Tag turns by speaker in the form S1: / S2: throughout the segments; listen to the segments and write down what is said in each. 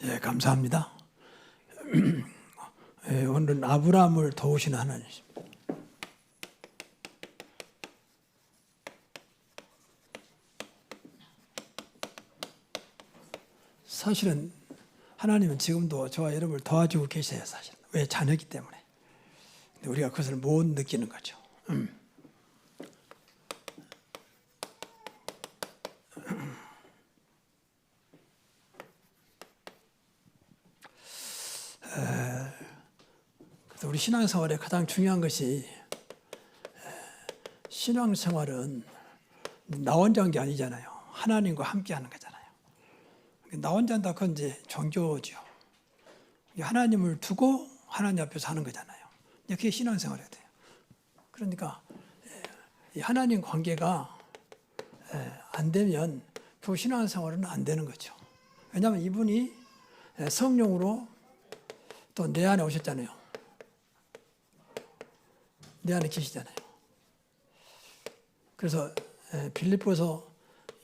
S1: 예, 감사합니다. 예, 오늘은 아브라함을 도우시는 하나님. 사실은 하나님은 지금도 저와 여러분을 도와주고 계세요. 사실 왜 자녀이기 때문에. 근데 우리가 그것을 못 느끼는 거죠. 그래서 우리 신앙생활에 가장 중요한 것이 신앙생활은 나 혼자 한 게 아니잖아요. 하나님과 함께 하는 거잖아요. 나 혼자 한다 그건 이제 종교죠. 하나님을 두고 하나님 앞에서 하는 거잖아요. 그게 신앙생활이 돼요. 그러니까 이 하나님 관계가 안 되면 그 신앙생활은 안 되는 거죠. 왜냐하면 이분이 성령으로 또 내 안에 오셨잖아요. 내 안에 계시잖아요. 그래서 빌립보서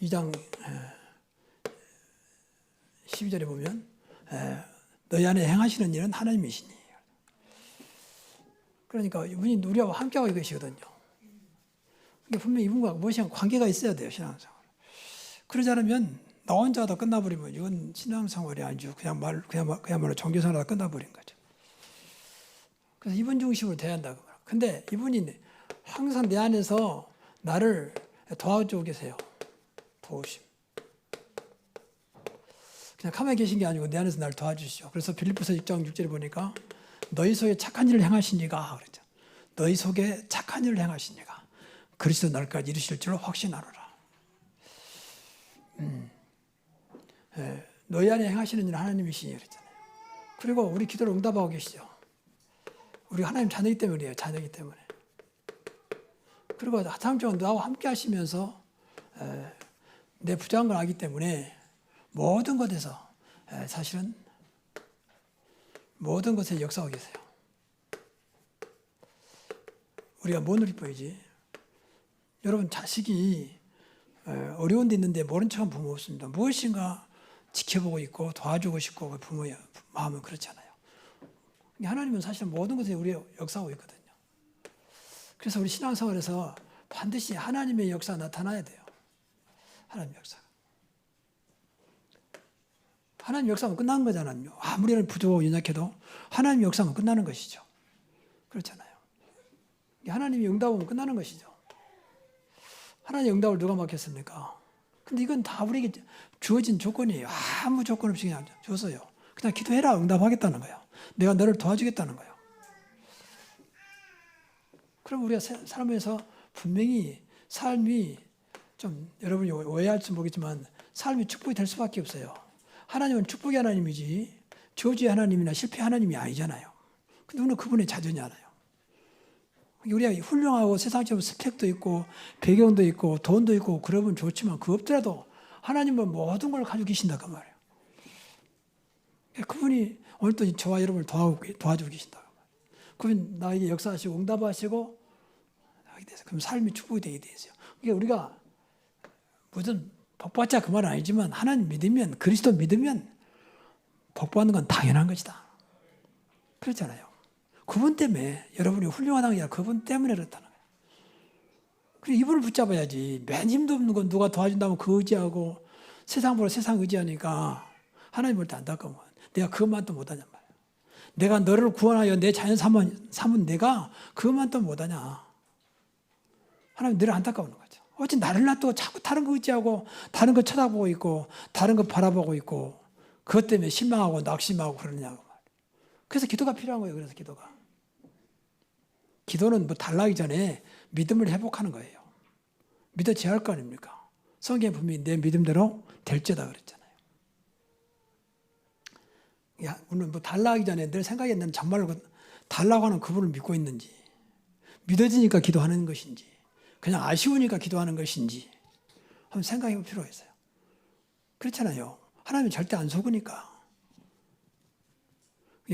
S1: 2장 12절에 보면 너희 안에 행하시는 일은 하나님이시니. 그러니까 이분이 우리와 함께하고 계시거든요. 그러니까 분명히 이분과 무엇이랑 관계가 있어야 돼요. 신앙생활. 그러지 않으면 나 혼자 하다 끝나버리면 이건 신앙생활이 아니죠. 그야말로 종교생활하다 끝나버린 거죠. 그래서 이분 중심으로 돼야 한다고 말해요. 근데 이분이 항상 내 안에서 나를 도와주고 계세요. 도우심. 그냥 가만히 계신 게 아니고 내 안에서 나를 도와주시죠. 그래서 빌립보서 6장 6절에 보니까 너희 속에 착한 일을 행하시니가 그랬죠. 너희 속에 착한 일을 행하시니가 그리스도 날까지 이루실 줄로 확신하노라. 너희 안에 행하시는 일은 하나님이시니 그랬잖아요. 그리고 우리 기도를 응답하고 계시죠. 우리 하나님 자녀이기 때문에 그래요. 자녀이기 때문에. 그리고 하나님은 나와 함께 하시면서 내 부족한 걸 알기 때문에 모든 것에서 사실은 모든 것에 역사하고 계세요. 우리가 못 누릴 뿐이지. 여러분 자식이 어려운 데 있는데 모른 척한 부모 없습니다. 무엇인가 지켜보고 있고 도와주고 싶고 그 부모의 마음은 그렇잖아요. 하나님은 사실 모든 것에 우리 역사하고 있거든요. 그래서 우리 신앙생활에서 반드시 하나님의 역사가 나타나야 돼요. 하나님의 역사. 하나님 역사하면 끝나는 거잖아요. 아무리 부족하고 연약해도 하나님 역사하면 끝나는 것이죠. 그렇잖아요. 하나님이 응답하면 끝나는 것이죠. 하나님의 응답을 누가 맡겼습니까? 근데 이건 다 우리에게 주어진 조건이에요. 아무 조건 없이 그냥 줬어요. 그냥 기도해라 응답하겠다는 거예요. 내가 너를 도와주겠다는 거예요. 그럼 우리가 삶에서 분명히 삶이 좀 여러분이 오해할지 모르겠지만 삶이 축복이 될 수밖에 없어요. 하나님은 축복의 하나님이지 저주의 하나님이나 실패 하나님이 아니잖아요. 근데 우리는 그분의 자녀잖아요. 우리가 훌륭하고 세상적으로 스펙도 있고 배경도 있고 돈도 있고 그러면 좋지만 그 없더라도 하나님은 모든 걸 가지고 계신다 그 말이에요. 그분이 오늘도 저와 여러분을 도와주고 계신다. 그분 나에게 역사하시고 응답하시고 하게 돼서 그럼 삶이 축복이 되게 되죠. 그러니까 우리가 무슨 복받자 그 말은 아니지만 하나님 믿으면 그리스도 믿으면 복받는 건 당연한 것이다. 그렇잖아요. 그분 때문에 여러분이 훌륭하다는 게 아니라 그분 때문에 그렇다는 거예요. 그리고 이분을 붙잡아야지. 맨 힘도 없는 건 누가 도와준다면 그 의지하고 세상 보러 세상 의지하니까 하나님 볼 때 안타까워. 내가 그것만 또 못하냔 말이야. 내가 너를 구원하여 내 자녀 삼은 내가 그것만 또 못하냐. 하나님 늘 안타까운 거죠. 어찌 나를 놔두고 자꾸 다른 거 의지하고 다른 거 쳐다보고 있고 다른 거 바라보고 있고 그것 때문에 실망하고 낙심하고 그러냐고 말이야. 그래서 기도가 필요한 거예요. 그래서 기도는 뭐 달라기 전에 믿음을 회복하는 거예요. 믿어져야 할 거 아닙니까? 성경에 분명히 내 믿음대로 될지다 그랬잖아요. 우리는 뭐 달라하기 전에 늘 생각했는데 정말로 달라고 하는 그분을 믿고 있는지 믿어지니까 기도하는 것인지 그냥 아쉬우니까 기도하는 것인지 한번 생각해 볼 필요가 있어요. 그렇잖아요. 하나님은 절대 안 속으니까.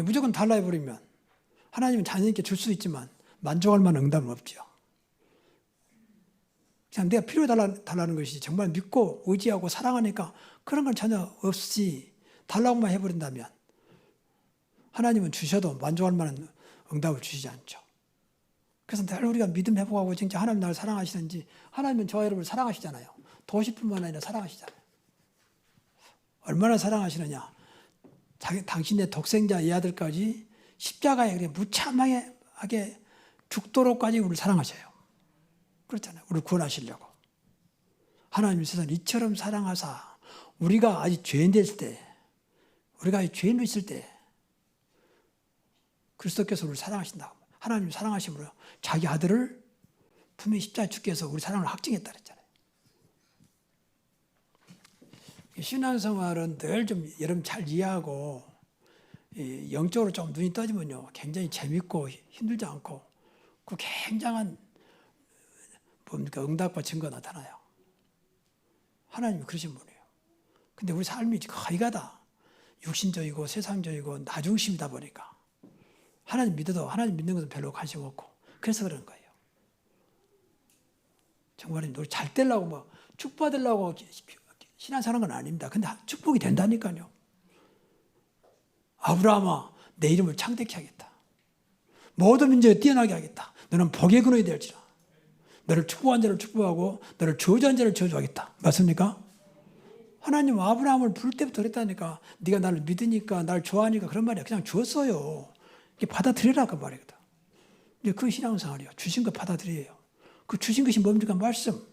S1: 무조건 달라해버리면 하나님은 자녀님께 줄 수 있지만 만족할 만한 응답은 없죠. 그냥 내가 필요해 달라는 것이지 정말 믿고 의지하고 사랑하니까 그런 건 전혀 없이 달라고만 해버린다면 하나님은 주셔도 만족할 만한 응답을 주시지 않죠. 그래서 늘 우리가 믿음 회복하고 진짜 하나님 나를 사랑하시는지, 하나님은 저와 여러분을 사랑하시잖아요. 도시뿐만 아니라 사랑하시잖아요. 얼마나 사랑하시느냐. 당신의 독생자 이 아들까지 십자가에 그래 무참하게 죽도록까지 우리를 사랑하셔요. 그렇잖아요. 우리를 구원하시려고. 하나님 세상을 이처럼 사랑하사 우리가 아직 죄인 됐을 때, 우리가 아직 죄인으로 있을 때 그리스도께서 우리를 사랑하신다고. 하나님 사랑하심으로 자기 아들을 분명히 십자가에 죽게 해서 우리 사랑을 확증했다 그랬잖아요. 신앙생활은 늘 좀 여러분 잘 이해하고 영적으로 좀 눈이 떠지면요 굉장히 재밌고 힘들지 않고 그 굉장한 뭡니까 응답과 증거가 나타나요. 하나님이 그러신 분이에요. 근데 우리 삶이 거의 다 육신적이고 세상적이고 나 중심이다 보니까 하나님 믿어도 하나님 믿는 것은 별로 관심 없고 그래서 그런 거예요. 정말 우리 잘 되려고 뭐 축복받으려고 신앙사는 건 아닙니다. 근데 축복이 된다니까요. 아브라함아 내 이름을 창대케 하겠다. 모든 민족에 뛰어나게 하겠다. 너는 복의 근원이 될지라. 너를 축복한 자를 축복하고 너를 저주한 자를 저주하겠다. 맞습니까? 하나님 아브라함을 부를 때부터 그랬다니까. 네가 나를 믿으니까 나를 좋아하니까 그런 말이야. 그냥 줬어요. 이게 받아들여라 그 말이거든. 이제 그 신앙생활이요. 주신 거 받아들여요. 그 주신 것이 뭡니까? 말씀.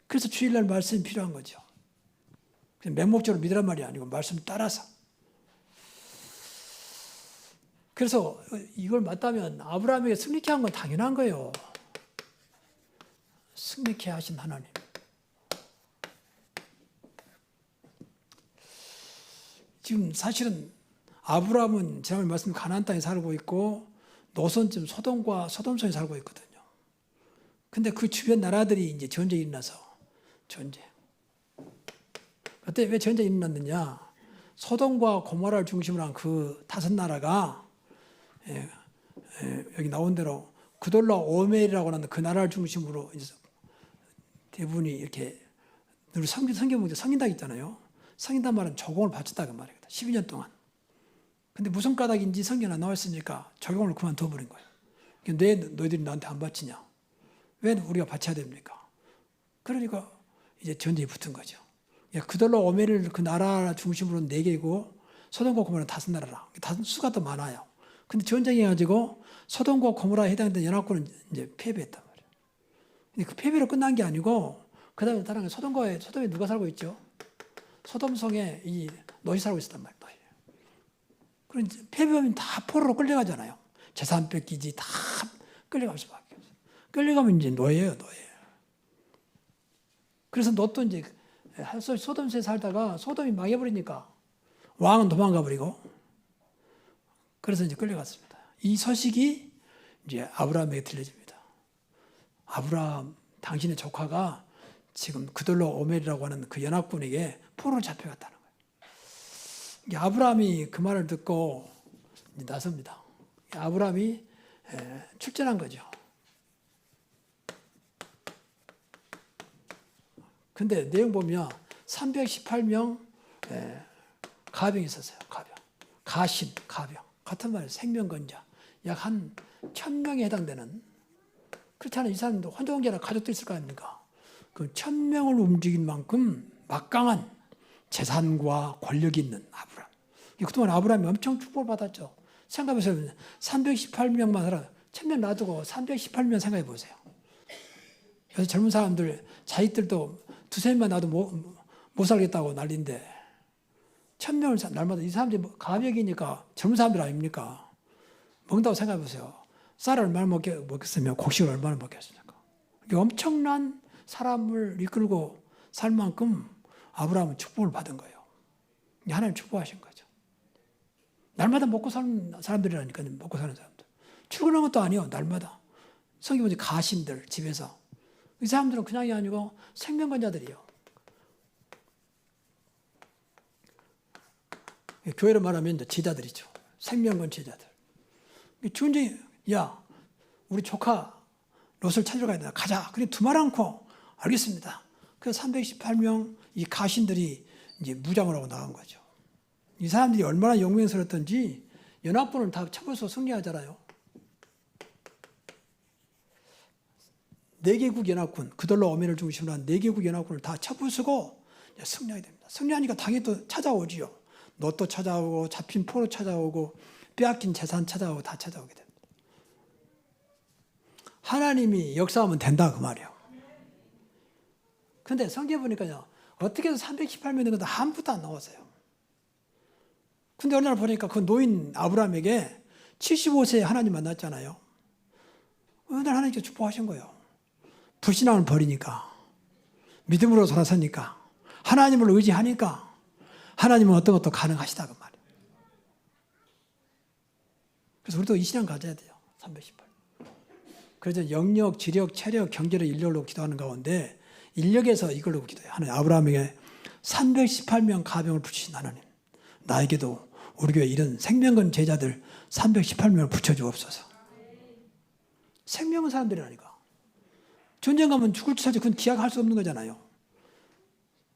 S1: 그래서 주일날 말씀이 필요한 거죠. 맹목적으로 믿으란 말이 아니고 말씀 따라서. 그래서 이걸 맞다면 아브라함에게 승리케 한 건 당연한 거예요. 승리케 하신 하나님. 지금 사실은 아브라함은 제가 말씀 가나안 땅에 살고 있고 노선쯤 소돔성에 살고 있거든요. 근데 그 주변 나라들이 이제 전쟁이 일어나서 전쟁. 그때 왜 전쟁이 일어났느냐? 소돔과 고모라를 중심으로 한 그 5나라가 여기 나온 대로 그돌라 오멜이라고 하는 그 나라를 중심으로 이제 대부분이 이렇게 늘 성긴다고 있잖아요. 성긴단 말은 조공을 바쳤다 그 말이거든. 12년 동안. 근데 무슨 까닭인지 성경에 안 나왔으니까 조공을 그만둬버린 거예요. 왜 너희들이 나한테 안 바치냐? 왜 우리가 바쳐야 됩니까? 그러니까 이제 전쟁이 붙은 거죠. 그돌라 오멜을 그 나라 중심으로 4개고 소돔과 고모라는 5나라라. 수가 더 많아요. 근데 전쟁해가지고 소돔과 고모라에 해당되는 연합군은 이제 패배했단 말이에요. 근데 그 패배로 끝난 게 아니고 그 다음에 다른 소돔에 누가 살고 있죠? 소돔성에 이 롯이 살고 있었단 말이에요. 그럼 패배하면 다 포로로 끌려가잖아요. 재산 뺏기지 다 끌려갈 수밖에 없어요. 끌려가면 이제 노예예요. 그래서 롯도 이제 소돔에 살다가 소돔이 망해버리니까 왕은 도망가 버리고 그래서 이제 끌려갔습니다. 이 소식이 이제 아브라함에게 들려집니다. 아브라함, 당신의 조카가 지금 그돌로 오멜이라고 하는 그 연합군에게 포로로 잡혀갔다는 거예요. 아브라함이 그 말을 듣고 이제 나섭니다. 아브라함이 출전한 거죠. 근데 내용 보면 318명 가병이 있었어요. 가병. 같은 말이에요. 생명건자. 약 한 1000명에 해당되는. 그렇잖아요. 이 사람도 혼종자나 가족도 있을 거 아닙니까? 그 1000명을 움직인 만큼 막강한 재산과 권력이 있는 아브라함. 그동안 아브라함이 엄청 축복을 받았죠. 생각해보세요. 318명만 살아. 1000명 놔두고 318명 생각해 보세요. 그래서 젊은 사람들, 자식들도 2-3명만 놔도 못 살겠다고 난리인데 1000명을 날마다 이 사람들이 가벽이니까 젊은 사람들 아닙니까? 먹는다고 생각해 보세요. 쌀을 얼마나 먹겠으면 곡식을 얼마나 먹겠습니까? 엄청난 사람을 이끌고 살 만큼 아브라함은 축복을 받은 거예요. 하나님 축복하신 거죠. 날마다 먹고 사는 사람들이라니까요. 먹고 사는 사람들. 출근한 것도 아니에요. 날마다. 성경 보지 가신들 집에서. 이 사람들은 그냥이 아니고 생명건자들이에요. 교회로 말하면 이제 제자들이죠. 생명건 제자들. 주인장이 야 우리 조카 롯을 찾으러 가야 된다. 가자. 그래 두말 않고 알겠습니다. 그 318명 이 가신들이 이제 무장을 하고 나간 거죠. 이 사람들이 얼마나 용맹스럽던지 연합군을 다 쳐부숴서 승리하잖아요. 4개국 연합군, 그들로 어민을 중심으로 한 4개국 연합군을 다 쳐부수고 승리하게 됩니다. 승리하니까 당연히 또 찾아오지요. 노또 찾아오고 잡힌 포로 찾아오고 빼앗긴 재산 찾아오고 다 찾아오게 됩니다. 하나님이 역사하면 된다 그 말이에요. 그런데 성경에 보니까요. 어떻게 해서 318명 된 것도 아무것도 안 나왔어요. 근데 어느 날 보니까 그 노인 아브라함에게 75세에 하나님 만났잖아요. 어느 날 하나님께서 축복하신 거예요. 불신앙을 버리니까, 믿음으로 돌아서니까, 하나님을 의지하니까 하나님은 어떤 것도 가능하시다 그 말이에요. 그래서 우리도 이 신앙 가져야 돼요. 318. 그래서 영력, 지력, 체력, 경제를 인력으로 기도하는 가운데 인력에서 이걸로 기도해요. 하나님 아브라함에게 318명 가병을 붙이신 하나님, 나에게도 우리 교회 이런 생명건 제자들 318명을 붙여주옵소서. 생명은 사람들이라니까. 전쟁 가면 죽을지 살지 그건 기약할 수 없는 거잖아요.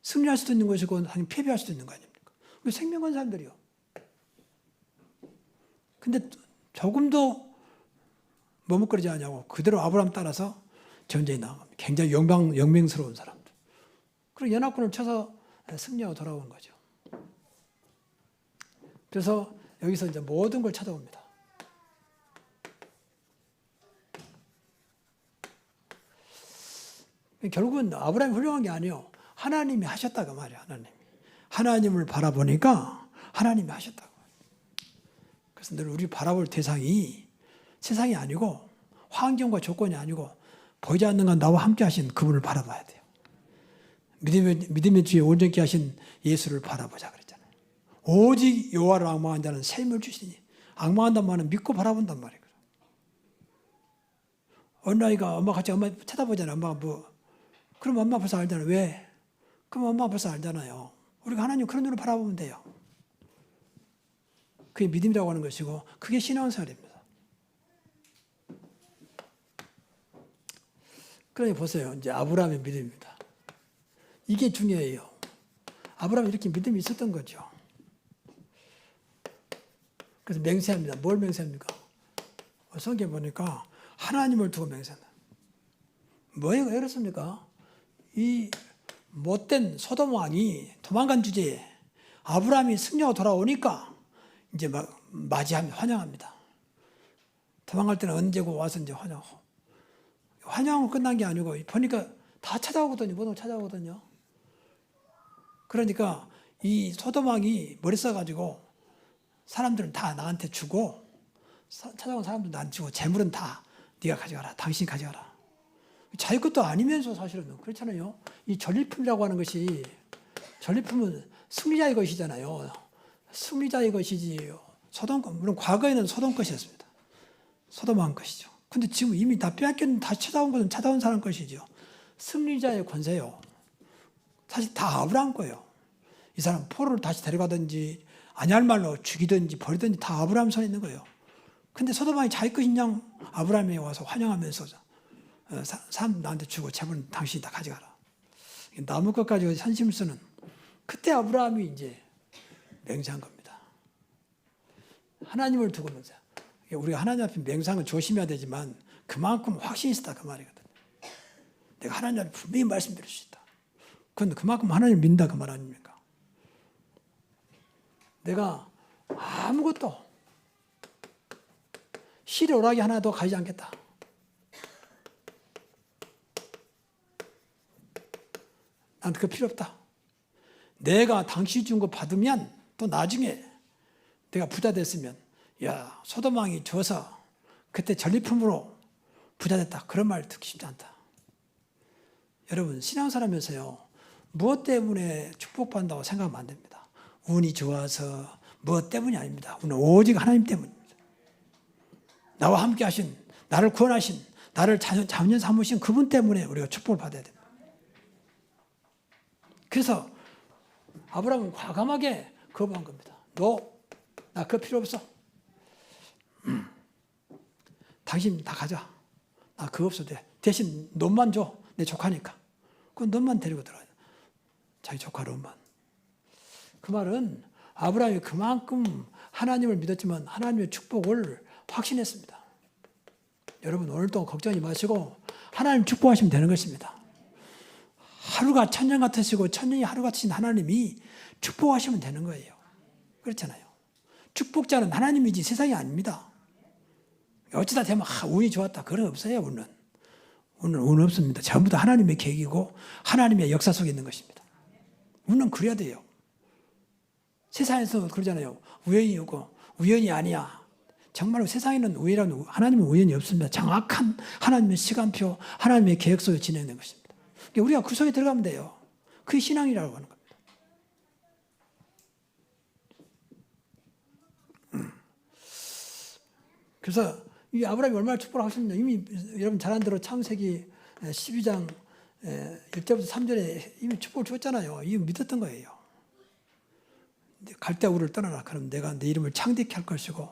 S1: 승리할 수도 있는 것이고 패배할 수도 있는 거 아닙니까? 생명건 사람들이요. 근데 조금도 머뭇거리지 않냐고 그대로 아브라함 따라서 전쟁에 나갑니다. 굉장히 영맹스러운 사람들. 그리고 연합군을 쳐서 승리하고 돌아오는 거죠. 그래서 여기서 이제 모든 걸 찾아옵니다. 결국은 아브라함이 훌륭한 게 아니에요. 하나님이 하셨다고 말이에요. 하나님을 바라보니까 하나님이 하셨다고. 그래서 늘 우리 바라볼 대상이 세상이 아니고 환경과 조건이 아니고 보이지 않는 건 나와 함께 하신 그분을 바라봐야 돼요. 믿음의 주에 온전케 하신 예수를 바라보자 그랬잖아요. 오직 여호와를 앙망한 자는 샘을 주시니, 앙망한단 말은 믿고 바라본단 말이에요. 어느 아이가 엄마 같이 엄마 쳐다보잖아요. 엄마가 뭐 그럼 엄마 벌써 알잖아요. 왜? 그럼 엄마 벌써 알잖아요. 우리가 하나님 그런 눈으로 바라보면 돼요. 그게 믿음이라고 하는 것이고 그게 신앙생활입니다. 그러니 보세요. 이제 아브라함의 믿음입니다. 이게 중요해요. 아브라함이 이렇게 믿음이 있었던 거죠. 그래서 맹세합니다. 뭘 맹세합니까? 성경에 보니까 하나님을 두고 맹세한다. 뭐예요? 왜 그렇습니까? 이 못된 소돔 왕이 도망간 주제에 아브라함이 승리하고 돌아오니까 이제 막 맞이합니다. 환영합니다. 도망갈 때는 언제고 와서 이제 환영하고. 환영은 끝난 게 아니고 보니까 다 찾아오거든요. 모든 걸 찾아오거든요. 그러니까 이 소돔 왕이 머리 써가지고 사람들은 다 나한테 주고 찾아온 사람들은 나한테 주고 재물은 다 네가 가져가라. 당신이 가져가라. 자기 것도 아니면서 사실은 그렇잖아요. 이 전리품이라고 하는 것이 전리품은 승리자의 것이잖아요. 승리자의 것이지. 소돔 물론 과거에는 소돔 것이었습니다. 소돔 왕 것이죠. 근데 지금 이미 다 빼앗겼는데 다시 찾아온 것은 찾아온 사람 것이죠. 승리자의 권세요. 사실 다 아브라함 거예요. 이 사람 포로를 다시 데려가든지 아니할 말로 죽이든지 버리든지 다 아브라함 손에 있는 거예요. 근데 소돔 왕이 자기 것인 양 아브라함에 와서 환영하면서 사람 나한테 주고 재물은 당신이 다 가져가라. 남의 것 가지고 산심을 쓰는 그때 아브라함이 이제 맹세한 겁니다. 하나님을 두고 맹세. 우리가 하나님 앞에 맹세하는 걸 조심해야 되지만 그만큼 확신이 있었다 그 말이거든요. 내가 하나님 앞에 분명히 말씀드릴 수 있다. 그건 그만큼 하나님을 믿는다 그 말 아닙니까? 내가 아무것도 실의 오락이 하나도 가지지 않겠다. 난 그거 필요 없다. 내가 당신이 준 거 받으면 또 나중에 내가 부자 됐으면 야 소돔 왕이 줘서 그때 전리품으로 부자 됐다. 그런 말 듣기 쉽지 않다. 여러분 신앙사라면서요. 무엇 때문에 축복받는다고 생각하면 안 됩니다. 운이 좋아서 무엇 때문이 아닙니다. 운은 오직 하나님 때문입니다. 나와 함께 하신 나를 구원하신 나를 자녀 삼으신 그분 때문에 우리가 축복을 받아야 됩니다. 그래서 아브라함은 과감하게 거부한 겁니다. 나 그거 필요 없어. 당신 다 가져. 나 그거 없어도 돼. 대신 놈만 줘. 내 조카니까. 그 놈만 데리고 들어가요. 자기 조카 놈만. 그 말은 아브라함이 그만큼 하나님을 믿었지만 하나님의 축복을 확신했습니다. 여러분 오늘 또 걱정하지 마시고 하나님 축복하시면 되는 것입니다. 하루가 천년 같으시고 천년이 하루 같으신 하나님이 축복하시면 되는 거예요. 그렇잖아요. 축복자는 하나님이지 세상이 아닙니다. 어쩌다 되면 운이 좋았다 그런 거 없어요. 운은 없습니다. 전부 다 하나님의 계획이고 하나님의 역사 속에 있는 것입니다. 운은 그래야 돼요. 세상에서 그러잖아요. 우연이 오고 우연이 아니야. 정말로 세상에는 우연이라는 하나님은 우연이 없습니다. 정확한 하나님의 시간표, 하나님의 계획 속에 진행된 것입니다. 그러니까 우리가 그 속에 들어가면 돼요. 그게 신앙이라고 하는 겁니다. 그래서 이 아브라함이 얼마나 축복을 하셨느냐. 이미 여러분 잘 아는 대로 창세기 12장 1절부터 3절에 이미 축복을 줬잖아요. 이거 믿었던 거예요. 갈대아 우를 떠나라. 그럼 내가 내 이름을 창대케 할 것이고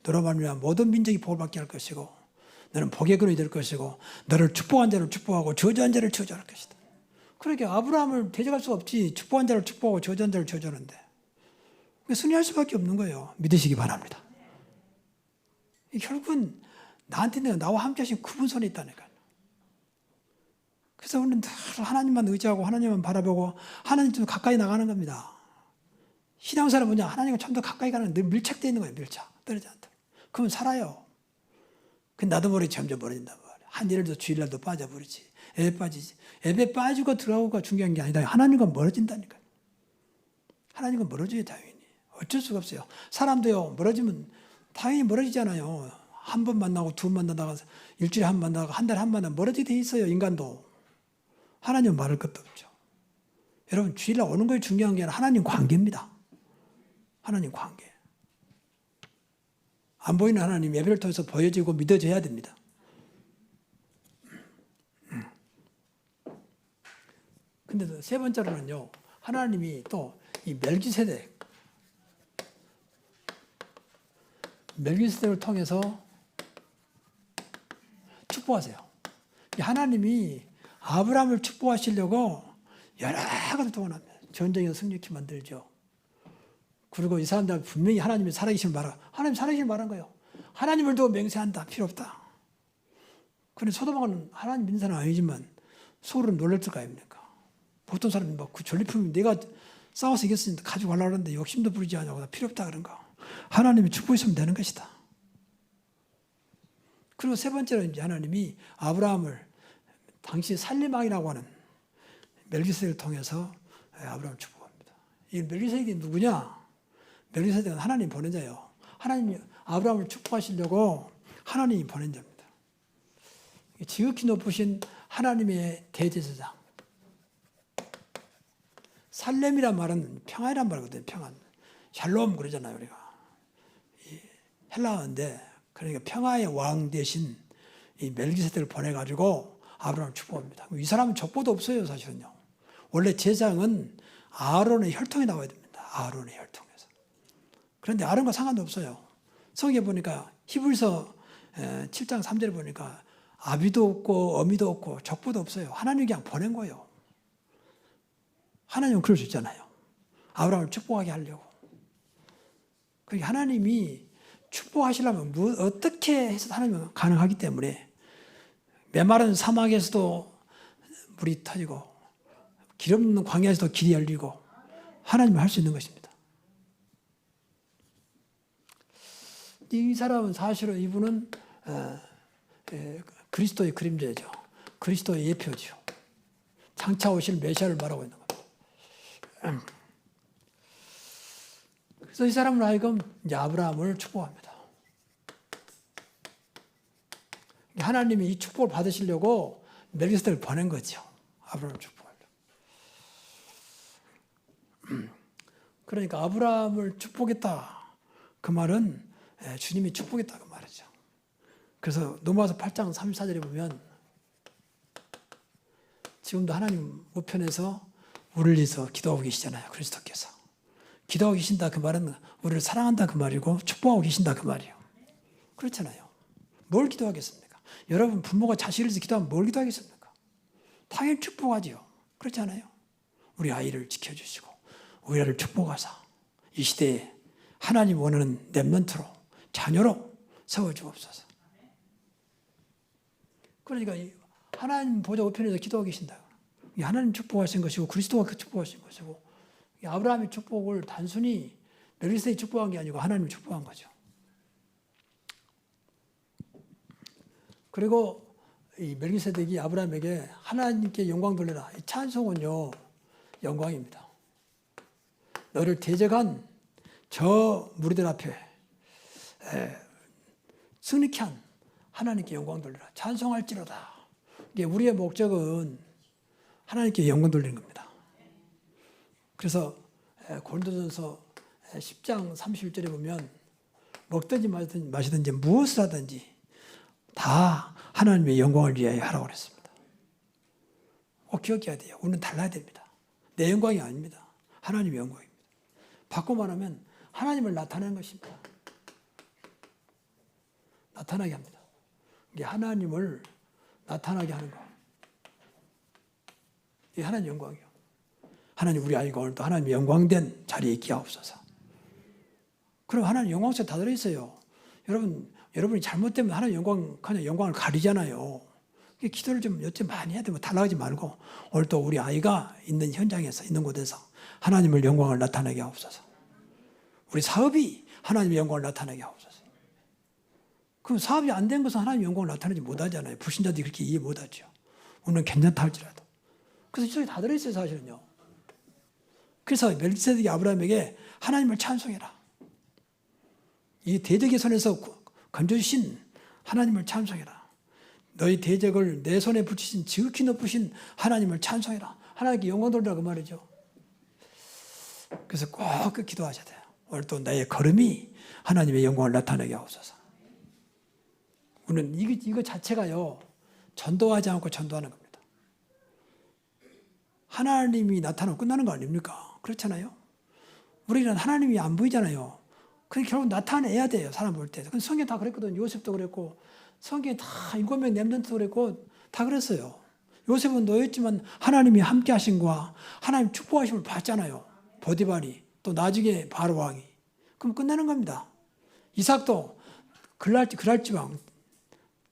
S1: 너로 말미암아 모든 민족이 복을 받게 할 것이고 너는 복의 근원이 될 것이고 너를 축복한 자를 축복하고 저주한 자를 저주할 것이다. 그러니까 아브라함을 대적할 수가 없지. 축복한 자를 축복하고 저주한 자를 저주하는데 순위할 수밖에 없는 거예요. 믿으시기 바랍니다. 결국은 나한테 내가 나와 함께 하신 그분 손에 있다니까요. 그래서 우리는 늘 하나님만 의지하고 하나님만 바라보고 하나님 좀 가까이 나가는 겁니다. 신앙생활은 뭐냐? 하나님과 좀 더 가까이 가는 늘 밀착되어 있는 거예요. 밀착. 떨어지지 않도록. 그러면 살아요. 근데 나도 모르게 점점 멀어진단 말이에요. 한 예를 들어 주일날도 빠져버리지. 앱에 빠지지. 앱에 빠지고 들어가고가 중요한 게 아니다. 하나님과 멀어진다니까요. 하나님과 멀어져요. 당연히. 어쩔 수가 없어요. 사람도요. 멀어지면 당연히 멀어지잖아요. 한 번 만나고 두 번 만나다가 일주일에 한 번 만나다가 한 달에 한 번 만나면 멀어지게 돼 있어요. 인간도. 하나님은 말할 것도 없죠. 여러분 주일날 오는 거에 중요한 게 아니라 하나님 관계입니다. 하나님 관계. 안 보이는 하나님 예배를 통해서 보여지고 믿어져야 됩니다. 근데 세 번째로는요. 하나님이 또 이 멜기세덱을 통해서 축복하세요. 하나님이 아브라함을 축복하시려고 여러 가지 동원합니다. 전쟁에서 승리케 만들죠. 그리고 이 사람들 분명히 하나님이 살아계심을 말하고 하나님 살아계심을 말한 거예요. 하나님을 두고 맹세한다. 필요 없다. 그런데 소돔은 하나님 믿는 사람은 아니지만 속으로 놀랄 거 아닙니까? 보통 사람이 막 그 전리품이 내가 싸워서 이겼으니까 가지고 가려고 하는데 욕심도 부리지 않냐고 필요 없다 그런가. 하나님이 축복했으면 되는 것이다. 그리고 세 번째로 이제 하나님이 아브라함을 당시 살림왕이라고 하는 멜기세덱을 통해서 아브라함을 축복합니다. 이 멜기세덱이 누구냐? 멜기세덱은 하나님 보낸 자예요. 하나님이 아브라함을 축복하시려고 하나님이 보낸 자입니다. 지극히 높으신 하나님의 대제사장. 살렘이란 말은 평안이란 말이거든요. 평안. 샬롬 그러잖아요. 우리가. 헬라어인데 그러니까 평화의 왕 대신 이 멜기세덱을 보내가지고 아브라함을 축복합니다. 이 사람은 족보도 없어요. 사실은요. 원래 제사장은 아론의 혈통에 나와야 됩니다. 아론의 혈통에서. 그런데 아론과 상관도 없어요. 성경에 보니까 히브리서 7장 3절에 보니까 아비도 없고 어미도 없고 족보도 없어요. 하나님이 그냥 보낸 거예요. 하나님은 그럴 수 있잖아요. 아브라함을 축복하게 하려고. 그러니까 하나님이 축복하시려면 어떻게 해서 하나님은 가능하기 때문에 메마른 사막에서도 물이 터지고 기름 없는 광야에서도 길이 열리고 하나님은 할 수 있는 것입니다. 이 사람은 사실은 이분은 그리스도의 그림자죠. 그리스도의 예표죠. 장차 오실 메시아를 말하고 있는 겁니다. 그래서 이 사람을 하여금 이제 아브라함을 축복합니다. 하나님이 이 축복을 받으시려고 멜기세덱을 보낸 거죠. 아브라함을 축복하려고. 그러니까 아브라함을 축복했다. 그 말은 주님이 축복했다 그 말이죠. 그래서 로마서 8장 34절에 보면 지금도 하나님 우편에서 우리를 위해서 기도하고 계시잖아요. 그리스도께서. 기도하고 계신다 그 말은 우리를 사랑한다 그 말이고 축복하고 계신다 그 말이에요. 그렇잖아요. 뭘 기도하겠습니까? 여러분 부모가 자식을 위해서 기도하면 뭘 기도하겠습니까? 당연히 축복하지요. 그렇지 않아요? 우리 아이를 지켜주시고 우리 아이를 축복하사 이 시대에 하나님 원하는 렘넌트로, 자녀로 세워주옵소서. 그러니까 하나님 보좌 우편에서 기도하고 계신다. 하나님 축복하신 것이고 그리스도가 축복하신 것이고, 아브라함의 축복을 단순히 멜기세덱이 축복한 게 아니고 하나님이 축복한 거죠. 그리고 이 멜기세덱이 아브라함에게 하나님께 영광 돌려라. 이 찬송은요, 영광입니다. 너를 대적한 저 무리들 앞에 승리케 한 하나님께 영광 돌려라. 찬송할지로다. 이게 우리의 목적은 하나님께 영광 돌리는 겁니다. 그래서 고린도전서 10장 31절에 보면 먹든지 마시든지 무엇을 하든지 다 하나님의 영광을 위하여 하라고 그랬습니다. 꼭 기억해야 돼요. 우리는 달라야 됩니다. 내 영광이 아닙니다. 하나님의 영광입니다. 바꿔 말하면 하나님을 나타내는 것입니다. 나타나게 합니다. 이게 하나님을 나타나게 하는 거. 이게 하나님 영광이요. 하나님 우리 아이가 오늘도 하나님의 영광된 자리에 있게 하옵소서. 그럼 하나님 영광에 다 들어있어요. 여러분이 잘못되면 하나님 그냥 영광을 가리잖아요. 기도를 좀 여태 많이 해야 되고 달라가지 말고 오늘 또 우리 아이가 있는 현장에서 있는 곳에서 하나님의 영광을 나타내게 하옵소서. 우리 사업이 하나님의 영광을 나타내게 하옵소서. 그럼 사업이 안 된 것은 하나님의 영광을 나타내지 못하잖아요. 불신자들이 그렇게 이해 못하죠. 우리는 괜찮다 할지라도. 그래서 이쪽에 다 들어있어요, 사실은요. 그래서 멜기세덱이 아브라함에게 하나님을 찬송해라. 이 대적의 손에서 건져주신 하나님을 찬송해라. 너희 대적을 내 손에 붙이신 지극히 높으신 하나님을 찬송해라. 하나님께 영광 돌리라 그 말이죠. 그래서 꼭 기도하셔야 돼요. 오늘 또 나의 걸음이 하나님의 영광을 나타내게 하옵소서. 우리는 이거 자체가요, 전도하지 않고 전도하는 겁니다. 하나님이 나타나면 끝나는 거 아닙니까? 그렇잖아요. 우리는 하나님이 안 보이잖아요. 그게 결국 나타내야 돼요, 사람 볼 때. 성경 다 그랬거든. 요셉도 그랬고, 성경에 다 7명 렘넌트도 그랬고, 다 그랬어요. 요셉은 놓였지만 하나님이 함께 하신 거와 하나님 축복하심을 봤잖아요. 보디발이, 또 나중에 바로 왕이. 그럼 끝나는 겁니다. 이삭도 그랄 지방,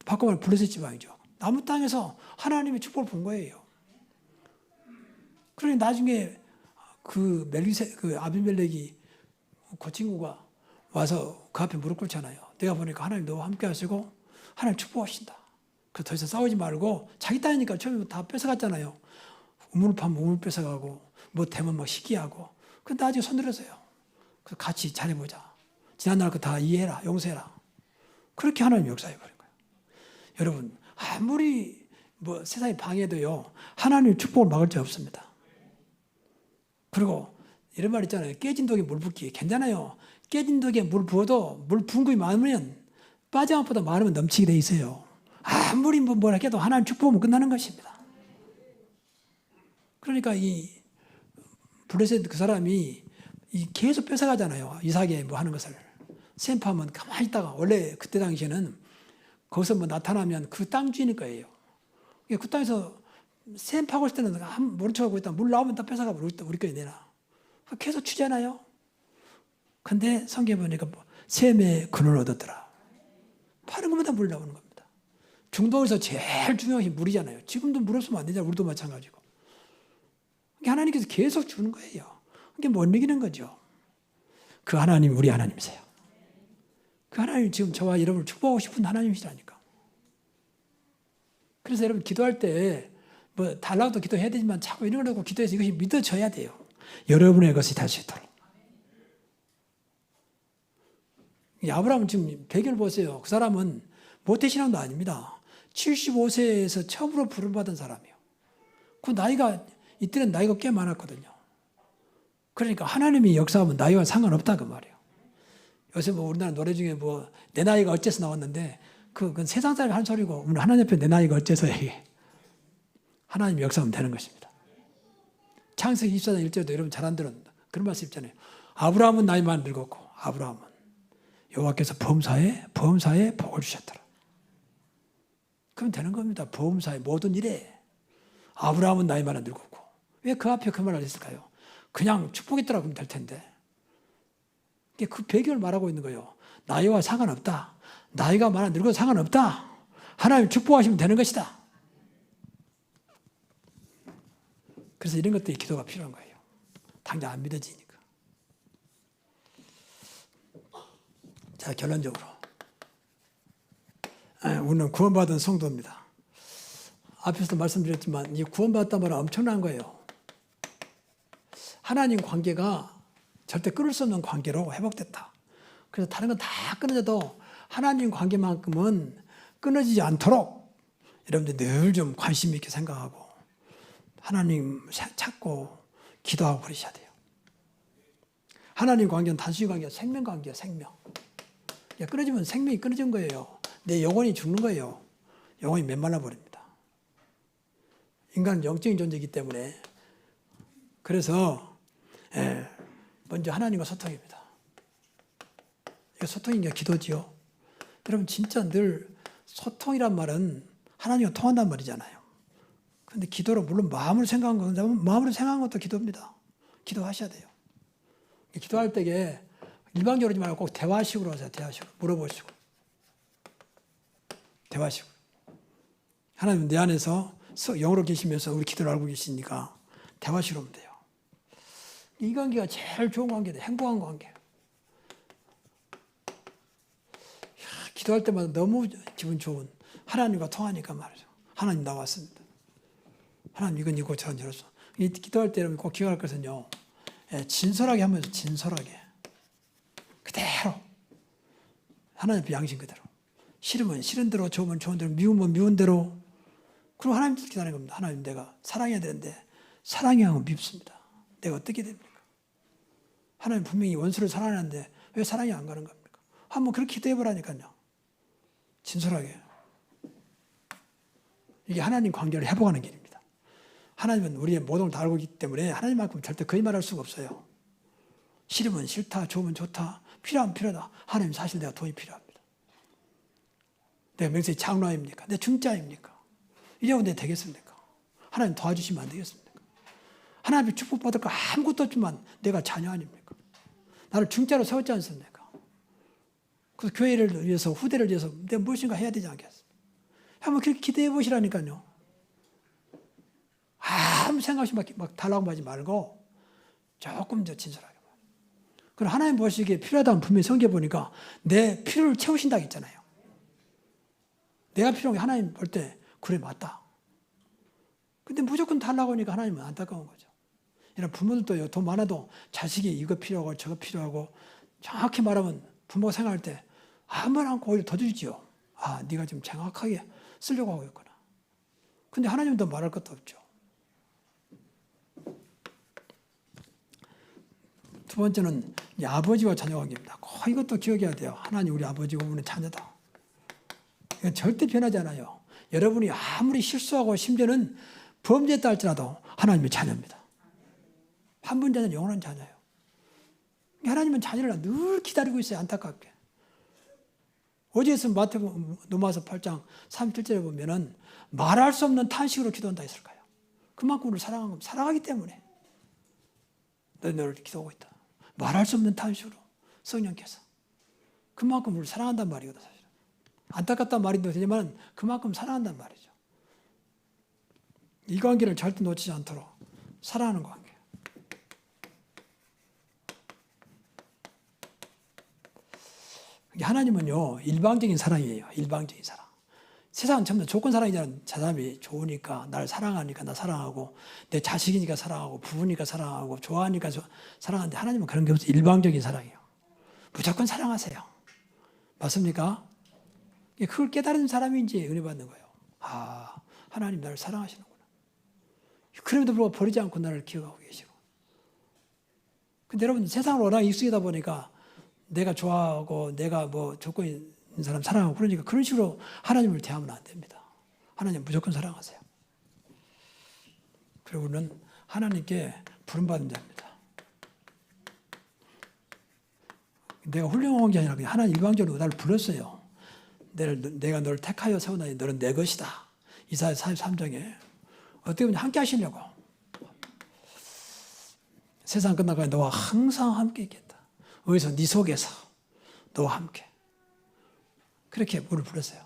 S1: 바꿔 블레셋 지방이죠. 남은 땅에서 하나님의 축복을 본 거예요. 그러니 나중에 그 아비멜렉이 그 친구가 와서 그 앞에 무릎 꿇잖아요. 내가 보니까 하나님 너와 함께 하시고 하나님 축복하신다. 그래서 더 이상 싸우지 말고 자기 땅이니까 처음에 다 뺏어갔잖아요. 우물 파면 우물 뺏어가고 뭐 되면 막 시기하고. 근데 나중에 손들었어요. 그래서 같이 잘해보자. 지난날 거 다 이해해라. 용서해라. 그렇게 하나님 역사해버린 거예요. 여러분 아무리 뭐 세상이 방해도요, 하나님의 축복을 막을 수 없습니다. 그리고 이런 말 있잖아요. 깨진 독에 물 붓기. 괜찮아요. 깨진 독에 물 부어도 물 부은 것이 많으면 빠짐보다 많으면 넘치게 돼 있어요. 아무리 뭐라 해도 하나님 축복하면 끝나는 것입니다. 그러니까 이 블레셋 그 사람이 계속 뺏어가잖아요. 이삭에 뭐 하는 것을. 샘파하면 가만히 있다가, 원래 그때 당시에는 거기서 뭐 나타나면 그 땅 주인일 거예요. 그 땅에서 샘파고 있을 때는 모른 척하고 있다. 물 나오면 다 뺏어가 우리 거에 내놔. 계속 주잖아요. 근데 성경에 보니까 샘의 근을 얻었더라. 파는 것마다 물 나오는 겁니다. 중동에서 제일 중요한 것이 물이잖아요. 지금도 물 없으면 안 되잖아요. 우리도 마찬가지고. 하나님께서 계속 주는 거예요. 그게 못 이기는 거죠. 그 하나님이 우리 하나님이세요. 그 하나님이 지금 저와 여러분을 축복하고 싶은 하나님이시라니까. 그래서 여러분 기도할 때 뭐 달라고도 기도해야 되지만 자꾸 이런 걸 하고 기도해서 이것이 믿어져야 돼요. 여러분의 것이 될 수 있도록. 아브라함은 지금 배경을 보세요. 그 사람은 모태신앙도 아닙니다. 75세에서 처음으로 부름받은 사람이에요. 그 나이가, 이때는 나이가 꽤 많았거든요. 그러니까 하나님이 역사하면 나이와 상관없다 그 말이에요. 요새 뭐 우리나라 노래 중에 뭐 내 나이가 어째서 나왔는데 그건 세상 사람이 한 소리고, 우리 하나님 앞에 내 나이가 어째서 이게 하나님이 역사하면 되는 것입니다. 창세기 24장 1절도 여러분 잘 안 들은 그런 말씀 있잖아요. 아브라함은 나이만 늙었고 아브라함은 여호와께서 범사에 복을 주셨더라. 그럼 되는 겁니다. 범사에 모든 일에. 아브라함은 나이만 늙었고. 왜 그 앞에 그 말을 했을까요? 그냥 축복했더라 그러면 될 텐데. 그 배경을 말하고 있는 거예요. 나이와 상관없다. 나이가 많아 늙어도 상관없다. 하나님 축복하시면 되는 것이다. 그래서 이런 것들이 기도가 필요한 거예요. 당장 안 믿어지니까. 자, 결론적으로 우리는 구원받은 성도입니다. 앞에서도 말씀드렸지만 이 구원받았단 말은 엄청난 거예요. 하나님 관계가 절대 끊을 수 없는 관계로 회복됐다. 그래서 다른 건 다 끊어져도 하나님 관계만큼은 끊어지지 않도록 여러분들 늘 좀 관심 있게 생각하고 하나님 찾고 기도하고 그러셔야 돼요. 하나님 관계는 단순히 관계가 생명 관계야, 생명. 끊어지면 생명이 끊어진 거예요. 내 영혼이 죽는 거예요. 영혼이 메말라 버립니다. 인간은 영적인 존재이기 때문에 그래서 먼저 하나님과 소통입니다. 소통인 게 기도지요. 여러분 진짜 늘 소통이란 말은 하나님과 통한다는 말이잖아요. 그런데 기도로 물론 마음으로 생각한 건데 마음으로 생각한 것도 기도입니다. 기도하셔야 돼요. 기도할 때에 일방적으로 하지 말고 꼭 대화식으로 하세요. 대화식으로 물어보시고 대화식으로. 하나님 내 안에서 영으로 계시면서 우리 기도를 알고 계시니까 대화식으로 하면 돼요. 이 관계가 제일 좋은 관계다. 행복한 관계. 기도할 때마다 너무 기분 좋은 하나님과 통하니까 말이죠. 하나님 나왔습니다. 하나님 이건 이거 저런 저랬어. 기도할 때 여러분 꼭 기억할 것은요. 진솔하게 하면서 진솔하게 그대로 하나님 앞에 양심 그대로 싫으면 싫은 대로 좋으면 좋은 대로 미우면 미운 대로 그리고 하나님께 기도하는 겁니다. 하나님 내가 사랑해야 되는데 사랑이 하면 밉습니다. 내가 어떻게 됩니까? 하나님 분명히 원수를 사랑하는데 왜 사랑이 안 가는 겁니까? 한번 그렇게 기도해보라니까요. 진솔하게. 이게 하나님 관계를 회복하는 길입니다. 하나님은 우리의 모든 걸 다 알고 있기 때문에 하나님만큼 절대 거짓말할 수가 없어요. 싫으면 싫다, 좋으면 좋다, 필요하면 필요하다. 하나님 사실 내가 돈이 필요합니다. 내가 명색이 장로입니까? 내 중자입니까? 이래고 내 되겠습니까? 하나님 도와주시면 안 되겠습니까? 하나님의 축복받을 거 아무것도 없지만 내가 자녀 아닙니까? 나를 중자로 세웠지 않습니까? 그래서 교회를 위해서 후대를 위해서 내가 무엇인가 해야 되지 않겠습니까? 한번 그렇게 기도해 보시라니까요. 아무 생각 없이 막 달라고 하지 말고 조금 더 진솔하게. 그럼 하나님 보시기에 필요하다면 분명히 성경에 보니까 내 필요를 채우신다고 했잖아요. 내가 필요한 게 하나님 볼 때 그래 맞다. 근데 무조건 달라고 하니까 하나님은 안타까운 거죠. 이런 부모들도 돈 많아도 자식이 이거 필요하고 저거 필요하고 정확히 말하면 부모가 생각할 때 아무 말 않고 오히려 더 주지요. 아, 네가 지금 정확하게 쓰려고 하고 있구나. 근데 하나님도 말할 것도 없죠. 두 번째는 아버지와 자녀 관계입니다. 이것도 기억해야 돼요. 하나님 우리 아버지고 우리는 자녀다. 이건 절대 변하지 않아요. 여러분이 아무리 실수하고 심지어는 범죄했다 할지라도 하나님의 자녀입니다. 한 분 자녀는 영원한 자녀예요. 하나님은 자녀를 늘 기다리고 있어요. 안타깝게. 어제에서 로마서 8장 37절에 보면은 말할 수 없는 탄식으로 기도한다 했을까요? 그만큼 우리를 사랑한 겁니다. 사랑하기 때문에 너를 기도하고 있다. 말할 수 없는 탄식으로 성령께서 그만큼 우리를 사랑한단 말이거든. 사실은. 안타깝단 말인데 되지만 그만큼 사랑한단 말이죠. 이 관계를 절대 놓치지 않도록 사랑하는 관계. 하나님은요 일방적인 사랑이에요. 일방적인 사랑. 세상은 전부 다 조건 사랑이잖아요. 저 사람이 좋으니까 나를 사랑하니까 나 사랑하고 내 자식이니까 사랑하고 부부니까 사랑하고 좋아하니까 사랑하는데 하나님은 그런 게 없어요. 일방적인 사랑이에요. 무조건 사랑하세요. 맞습니까? 그걸 깨달은 사람이 이제 은혜 받는 거예요. 아, 하나님 나를 사랑하시는구나. 그럼에도 불구하고 버리지 않고 나를 기억하고 계시고. 근데 여러분 세상으로 워낙 익숙하다 보니까 내가 좋아하고 내가 뭐 조건 있는 사람 사랑하고 그러니까 그런 식으로 하나님을 대하면 안 됩니다. 하나님 무조건 사랑하세요. 그리고 우리는 하나님께 부름받은 자입니다. 내가 훌륭한 게 아니라 그냥 하나님 일방적으로 나를 불렀어요. 내가 너를 택하여 세우나니 너는 내 것이다. 이사야 43장에 어떻게 보면 함께 하시려고. 세상 끝나가니 너와 항상 함께 있겠다. 어디서 네 속에서 너와 함께. 그렇게 물을 불렀어요.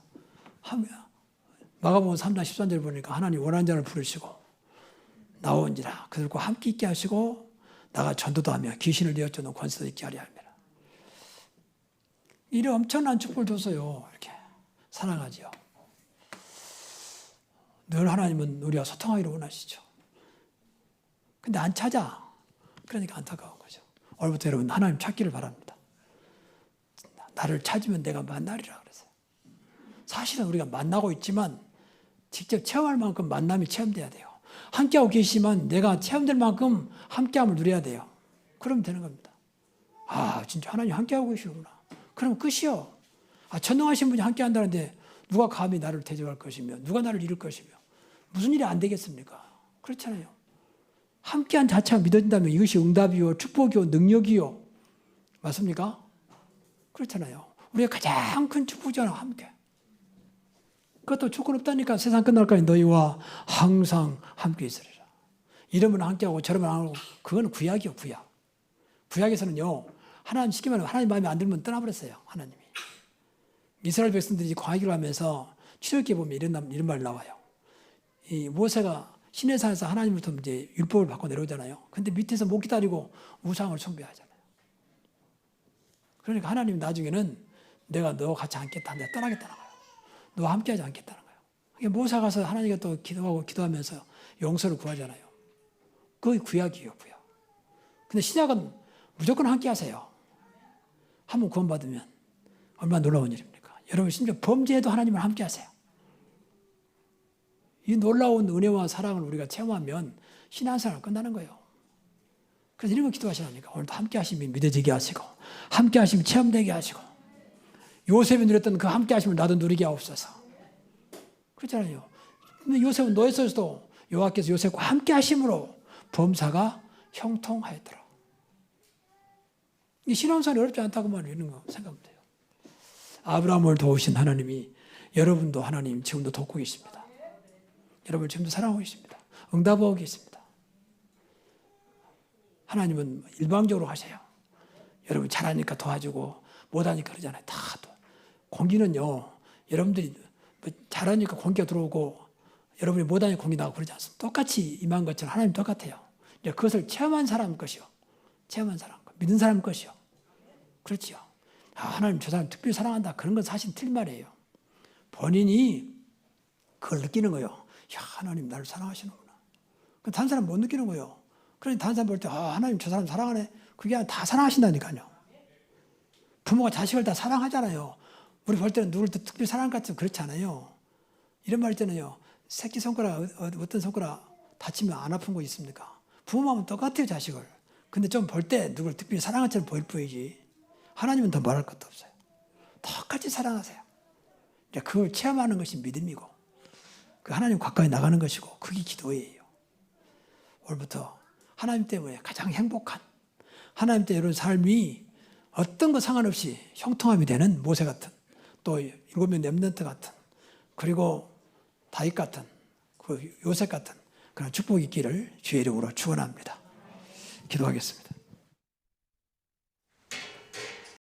S1: 마가복음 3장 13절 보니까 하나님 원하는 자를 부르시고 나온지라 그들과 함께 있게 하시고 나가 전도도 하며 귀신을 내어쫓는 권세도 있게 하려 합니다. 이래 엄청난 축복을 줬어요. 이렇게 사랑하지요. 늘 하나님은 우리와 소통하기를 원하시죠. 근데 안 찾아. 그러니까 안타까운 거죠. 오늘부터 여러분 하나님 찾기를 바랍니다. 나를 찾으면 내가 만나리라 그랬어요. 사실은 우리가 만나고 있지만 직접 체험할 만큼 만남이 체험돼야 돼요. 함께하고 계시지만 내가 체험될 만큼 함께함을 누려야 돼요. 그러면 되는 겁니다. 아 진짜 하나님 함께하고 계시구나. 그럼 끝이요. 전능하신 분이 함께한다는데 누가 감히 나를 대적할 것이며 누가 나를 이룰 것이며 무슨 일이 안 되겠습니까? 그렇잖아요. 함께한 자체가 믿어진다면 이것이 응답이요 축복이요 능력이요 맞습니까? 그렇잖아요. 우리가 가장 큰 축복이잖아 함께. 그것도 조건 없다니까 세상 끝날까지 너희와 항상 함께 있으리라. 이러면 함께하고 저러면 안 하고 그건 구약이요 구약. 구약에서는요 하나님 시키면 하나님 마음에 안 들면 떠나버렸어요. 하나님이. 이스라엘 백성들이 광야길을 하면서 출애굽기에 보면 이런 말이 나와요. 이 모세가 시내산에서 하나님부터 이제 율법을 받고 내려오잖아요. 근데 밑에서 못 기다리고 우상을 숭배하잖아요. 그러니까 하나님 나중에는 내가 너와 같이 않겠다. 내가 떠나겠다는 거예요. 너와 함께하지 않겠다는 거예요. 그러니까 모세가 가서 하나님께 또 기도하면서 용서를 구하잖아요. 그게 구약이에요, 구약. 근데 신약은 무조건 함께하세요. 한번 구원받으면 얼마나 놀라운 일입니까? 여러분 심지어 범죄에도 하나님을 함께하세요. 이 놀라운 은혜와 사랑을 우리가 체험하면 신앙생활 끝나는 거예요. 그래서 이런 거 기도하시라니까. 오늘도 함께 하심이 믿어지게 하시고 함께 하심이 체험되게 하시고 요셉이 누렸던 그 함께 하심을 나도 누리게 하옵소서. 그렇잖아요. 근데 요셉은 노예소에서도 여호와께서 요셉과 함께 하심으로 범사가 형통하였더라. 이 신앙생활이 어렵지 않다고만 이런 거 생각하면 돼요. 아브라함을 도우신 하나님이 여러분도 하나님 지금도 돕고 계십니다. 여러분을 지금도 사랑하고 계십니다. 응답하고 계십니다. 하나님은 일방적으로 하세요. 여러분 잘하니까 도와주고 못하니까 그러잖아요. 다 공기는요. 여러분들이 잘하니까 공기가 들어오고 여러분이 못하니까 공기 나오고 그러지 않습니다. 똑같이 임한 것처럼 하나님 똑같아요. 이제 그것을 체험한 사람 것이요. 체험한 사람 것. 믿은 사람 것이요. 그렇지요. 하나님 저 사람 특별히 사랑한다. 그런 건 사실 틀린 말이에요. 본인이 그걸 느끼는 거예요. 야, 하나님 나를 사랑하시는구나. 다른 사람 못 느끼는 거예요. 그러니 다른 사람 볼 때 하나님 저 사람 사랑하네. 그게 아니라 다 사랑하신다니까요. 부모가 자식을 다 사랑하잖아요. 우리 볼 때는 누굴 특별히 사랑할 것 같으면 그렇지 않아요. 이런 말 있잖아요. 새끼 손가락 어떤 손가락 다치면 안 아픈 거 있습니까? 부모 마음은 똑같아요. 자식을. 근데 좀 볼 때 누굴 특별히 사랑한 것처럼 보일 뿐이지 하나님은 더 말할 것도 없어요. 똑같이 사랑하세요. 그걸 체험하는 것이 믿음이고 그 하나님 가까이 나가는 것이고 그게 기도예요. 오늘부터 하나님 때문에 가장 행복한 하나님 때문에 이런 삶이 어떤 것 상관없이 형통함이 되는 모세 같은 또 7명 렘넌트 같은 그리고 다윗 같은 그 요셉 같은 그런 축복이 있기를 주의 이름으로 축원합니다. 기도하겠습니다.